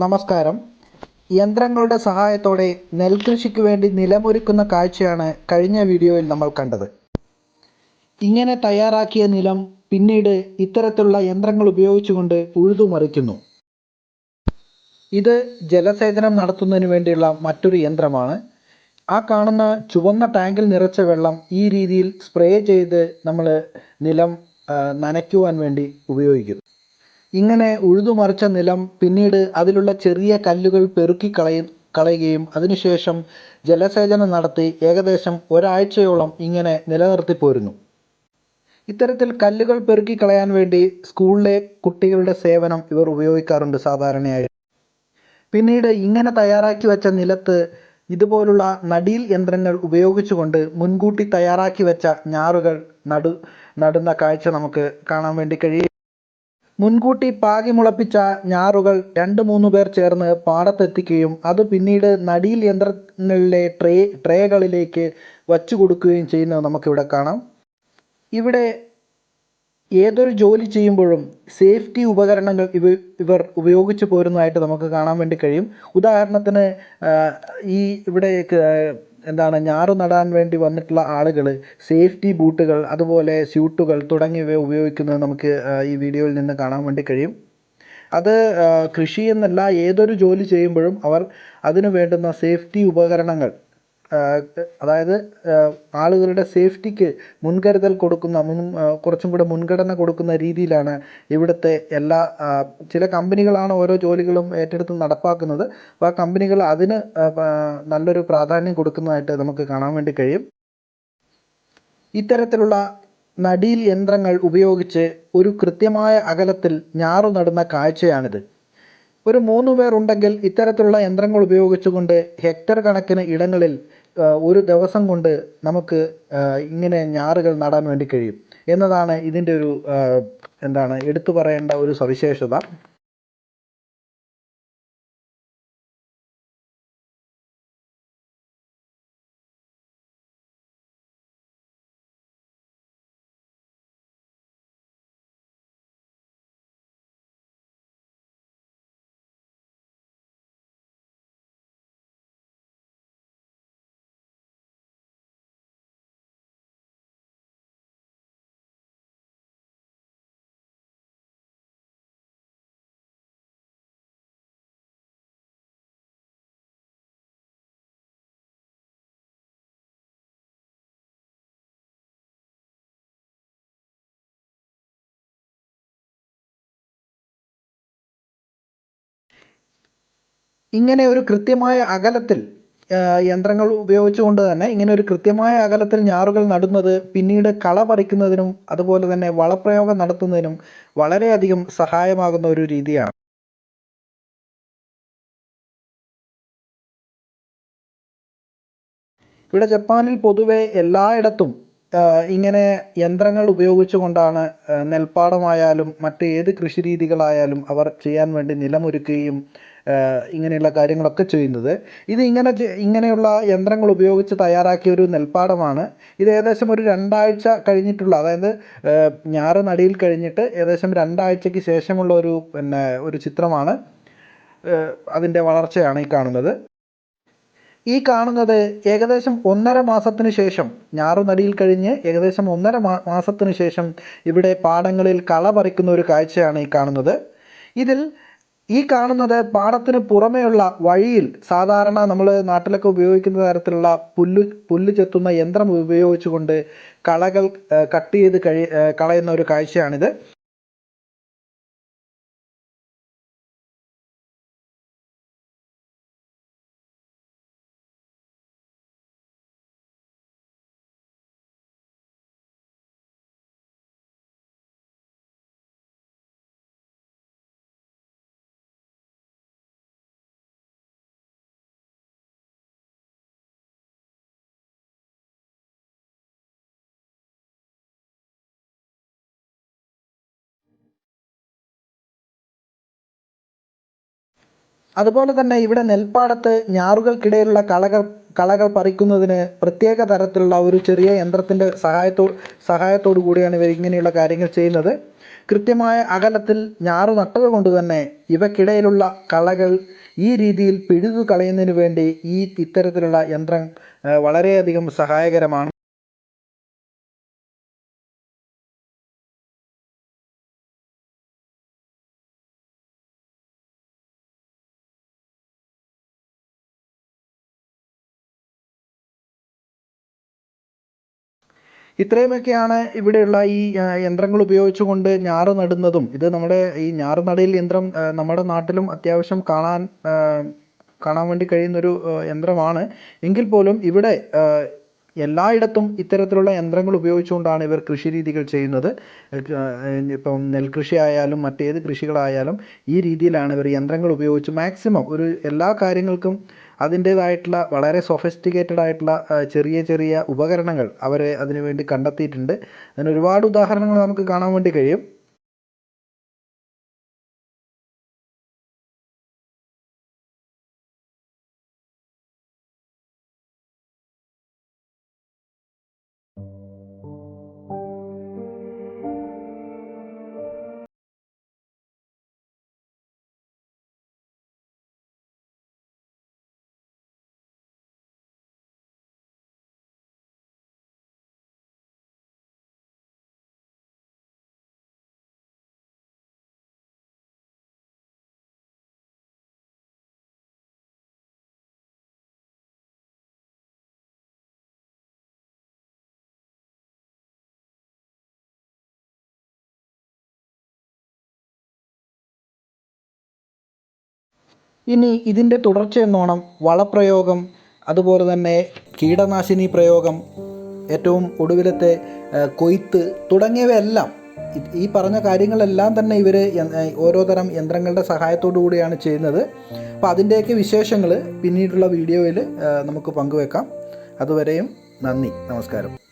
നമസ്കാരം. യന്ത്രങ്ങളുടെ സഹായത്തോടെ നെൽകൃഷിക്ക് വേണ്ടി നിലമൊരുക്കുന്ന കാഴ്ചയാണ് കഴിഞ്ഞ വീഡിയോയിൽ നമ്മൾ കണ്ടത്. ഇങ്ങനെ തയ്യാറാക്കിയ നിലം പിന്നീട് ഇത്തരത്തിലുള്ള യന്ത്രങ്ങൾ ഉപയോഗിച്ചുകൊണ്ട് ഉഴുതുമറിക്കുന്നു. ഇത് ജലസേചനം നടത്തുന്നതിന് വേണ്ടിയുള്ള മറ്റൊരു യന്ത്രമാണ്. ആ കാണുന്ന ചുവന്ന ടാങ്കിൽ നിറച്ച വെള്ളം ഈ രീതിയിൽ സ്പ്രേ ചെയ്ത് നമ്മൾ നിലം നനയ്ക്കുവാൻ വേണ്ടി ഉപയോഗിക്കുന്നു. ഇങ്ങനെ ഉഴുതുമറിച്ച നിലം പിന്നീട് അതിലുള്ള ചെറിയ കല്ലുകൾ പെറുക്കി കളയുകയും അതിനുശേഷം ജലസേചനം നടത്തി ഏകദേശം ഒരാഴ്ചയോളം ഇങ്ങനെ നിലനിർത്തി പോരുന്നു. ഇത്തരത്തിൽ കല്ലുകൾ പെറുക്കി കളയാൻ വേണ്ടി സ്കൂളിലെ കുട്ടികളുടെ സേവനം ഇവർ ഉപയോഗിക്കാറുണ്ട് സാധാരണയായി. പിന്നീട് ഇങ്ങനെ തയ്യാറാക്കി വെച്ച നിലത്ത് ഇതുപോലുള്ള നടീൽ യന്ത്രങ്ങൾ ഉപയോഗിച്ചുകൊണ്ട് മുൻകൂട്ടി തയ്യാറാക്കി വെച്ച ഞാറുകൾ നടുന്ന കാഴ്ച നമുക്ക് കാണാൻ വേണ്ടി കഴിയും. മുൻകൂട്ടി പാകി മുളപ്പിച്ച ഞാറുകൾ 2-3 പേർ ചേർന്ന് പാടത്തെത്തിക്കുകയും അത് പിന്നീട് നടീൽ യന്ത്രങ്ങളിലെ ട്രേകളിലേക്ക് വച്ചു കൊടുക്കുകയും ചെയ്യുന്നത് നമുക്കിവിടെ കാണാം. ഇവിടെ ഏതൊരു ജോലി ചെയ്യുമ്പോഴും സേഫ്റ്റി ഉപകരണങ്ങൾ ഇവർ ഉപയോഗിച്ച് പോരുന്നതായിട്ട് നമുക്ക് കാണാൻ വേണ്ടി കഴിയും. ഉദാഹരണത്തിന് ഇവിടെ ഞാറ് നടാൻ വേണ്ടി വന്നിട്ടുള്ള ആളുകൾ സേഫ്റ്റി ബൂട്ടുകൾ, അതുപോലെ സ്യൂട്ടുകൾ തുടങ്ങിയവ ഉപയോഗിക്കുന്നത് നമുക്ക് ഈ വീഡിയോയിൽ നിന്ന് കാണാൻ വേണ്ടി കഴിയും. അത് കൃഷി എന്നല്ല, ഏതൊരു ജോലി ചെയ്യുമ്പോഴും അവർ അതിനു വേണ്ടുന്ന സേഫ്റ്റി ഉപകരണങ്ങൾ, അതായത് ആളുകളുടെ സേഫ്റ്റിക്ക് മുൻകരുതൽ കൊടുക്കുന്ന, കുറച്ചും കൂടെ മുൻഗണന കൊടുക്കുന്ന രീതിയിലാണ് ഇവിടുത്തെ ചില കമ്പനികളാണ് ഓരോ ജോലികളും ഏറ്റെടുത്ത് നടപ്പാക്കുന്നത്. അപ്പോൾ ആ കമ്പനികൾ അതിന് നല്ലൊരു പ്രാധാന്യം കൊടുക്കുന്നതായിട്ട് നമുക്ക് കാണാൻ വേണ്ടി കഴിയും. ഇത്തരത്തിലുള്ള നടീൽ യന്ത്രങ്ങൾ ഉപയോഗിച്ച് ഒരു കൃത്യമായ അകലത്തിൽ ഞാറു നടുന്ന കാഴ്ചയാണിത്. ഒരു 3 പേർ ഉണ്ടെങ്കിൽ ഇത്തരത്തിലുള്ള യന്ത്രങ്ങൾ ഉപയോഗിച്ചുകൊണ്ട് ഹെക്ടർ കണക്കിന് ഇടങ്ങളിൽ ഒരു ദിവസം കൊണ്ട് നമുക്ക് ഇങ്ങനെ ഞാറുകൾ നടാൻ വേണ്ടി കഴിയും എന്നതാണ് ഇതിൻ്റെ ഒരു എടുത്തു പറയേണ്ട ഒരു സവിശേഷത. ഇങ്ങനെ ഒരു കൃത്യമായ അകലത്തിൽ യന്ത്രങ്ങൾ ഉപയോഗിച്ചുകൊണ്ട് തന്നെ ഇങ്ങനെ ഒരു കൃത്യമായ അകലത്തിൽ ഞാറുകൾ നടുന്നത് പിന്നീട് കള പറിക്കുന്നതിനും അതുപോലെ തന്നെ വളപ്രയോഗം നടത്തുന്നതിനും വളരെയധികം സഹായമാകുന്ന ഒരു രീതിയാണ്. ഇവിടെ ജപ്പാനിൽ പൊതുവെ എല്ലായിടത്തും ഇങ്ങനെ യന്ത്രങ്ങൾ ഉപയോഗിച്ചുകൊണ്ടാണ് നെൽപ്പാടമായാലും മറ്റ് ഏത് കൃഷി രീതികളായാലും അവർ ചെയ്യാൻ വേണ്ടി നിലമൊരുക്കുകയും ഇങ്ങനെയുള്ള കാര്യങ്ങളൊക്കെ ചെയ്യുന്നത്. ഇത് ഇങ്ങനെയുള്ള യന്ത്രങ്ങൾ ഉപയോഗിച്ച് തയ്യാറാക്കിയ ഒരു നെൽപ്പാടമാണ്. ഇത് ഏകദേശം ഒരു 2 ആഴ്ച കഴിഞ്ഞിട്ടുള്ള, അതായത് ഞാറ് നടിയിൽ കഴിഞ്ഞിട്ട് ഏകദേശം 2 ആഴ്ചയ്ക്ക് ശേഷമുള്ള ഒരു ചിത്രമാണ്. അതിൻ്റെ വളർച്ചയാണ് ഈ കാണുന്നത്. ഈ കാണുന്നത് ഏകദേശം 1.5 മാസത്തിന് ശേഷം, ഞാറുനടിയിൽ കഴിഞ്ഞ് ഏകദേശം 1.5 മാസത്തിന് ശേഷം ഇവിടെ പാടങ്ങളിൽ കള പറിക്കുന്ന ഒരു കാഴ്ചയാണ് ഈ കാണുന്നത്. ഈ കാണുന്നത് പാടത്തിന് പുറമെയുള്ള വഴിയിൽ സാധാരണ നമ്മൾ നാട്ടിലൊക്കെ ഉപയോഗിക്കുന്ന തരത്തിലുള്ള പുല്ല് ചെത്തുന്ന യന്ത്രം ഉപയോഗിച്ചുകൊണ്ട് കളകൾ കട്ട് ചെയ്ത് കളയുന്ന ഒരു കാഴ്ചയാണിത്. അതുപോലെ തന്നെ ഇവിടെ നെൽപ്പാടത്ത് ഞാറുകൾക്കിടയിലുള്ള കളകൾ പറിക്കുന്നതിന് പ്രത്യേക തരത്തിലുള്ള ഒരു ചെറിയ യന്ത്രത്തിൻ്റെ സഹായത്തോടു കൂടിയാണ് ഇവർ ഇങ്ങനെയുള്ള കാര്യങ്ങൾ ചെയ്യുന്നത്. കൃത്യമായ അകലത്തിൽ ഞാറ് നട്ടത് കൊണ്ട് തന്നെ ഇവയ്ക്കിടയിലുള്ള കളകൾ ഈ രീതിയിൽ പിഴുതു കളയുന്നതിന് വേണ്ടി ഇത്തരത്തിലുള്ള യന്ത്രം വളരെയധികം സഹായകരമാണ്. ഇത്രയുമൊക്കെയാണ് ഇവിടെയുള്ള ഈ യന്ത്രങ്ങൾ ഉപയോഗിച്ചുകൊണ്ട് ഞാറ് നടുന്നതും. ഇത് നമ്മുടെ ഈ ഞാറ് നടൽ യന്ത്രം നമ്മുടെ നാട്ടിലും അത്യാവശ്യം കാണാൻ വേണ്ടി കഴിയുന്നൊരു യന്ത്രമാണ്. എങ്കിൽ പോലും ഇവിടെ എല്ലായിടത്തും ഇത്തരത്തിലുള്ള യന്ത്രങ്ങൾ ഉപയോഗിച്ചുകൊണ്ടാണ് ഇവർ കൃഷി രീതികൾ ചെയ്യുന്നത്. ഇപ്പം നെൽകൃഷി ആയാലും മറ്റേത് കൃഷികളായാലും ഈ രീതിയിലാണ് ഇവർ യന്ത്രങ്ങൾ ഉപയോഗിച്ച് മാക്സിമം എല്ലാ കാര്യങ്ങൾക്കും അതിൻ്റേതായിട്ടുള്ള വളരെ സൊഫിസ്റ്റിക്കേറ്റഡ് ആയിട്ടുള്ള ചെറിയ ചെറിയ ഉപകരണങ്ങൾ അവർ അതിനു വേണ്ടി കണ്ടെത്തിയിട്ടുണ്ട്. അതിന് ഒരുപാട് ഉദാഹരണങ്ങൾ നമുക്ക് കാണാൻ വേണ്ടി കഴിയും. ഇനി ഇതിൻ്റെ തുടർച്ചയെന്നോണം വളപ്രയോഗം, അതുപോലെ തന്നെ കീടനാശിനി പ്രയോഗം, ഏറ്റവും ഒടുവിലത്തെ കൊയ്ത്ത് തുടങ്ങിയവയെല്ലാം ഈ പറഞ്ഞ കാര്യങ്ങളെല്ലാം തന്നെ ഇവർ ഓരോ തരം യന്ത്രങ്ങളുടെ സഹായത്തോടു കൂടിയാണ് ചെയ്യുന്നത്. അപ്പോൾ അതിൻ്റെയൊക്കെ വിശേഷങ്ങൾ പിന്നീടുള്ള വീഡിയോയിൽ നമുക്ക് പങ്കുവെക്കാം. അതുവരെയും നന്ദി, നമസ്കാരം.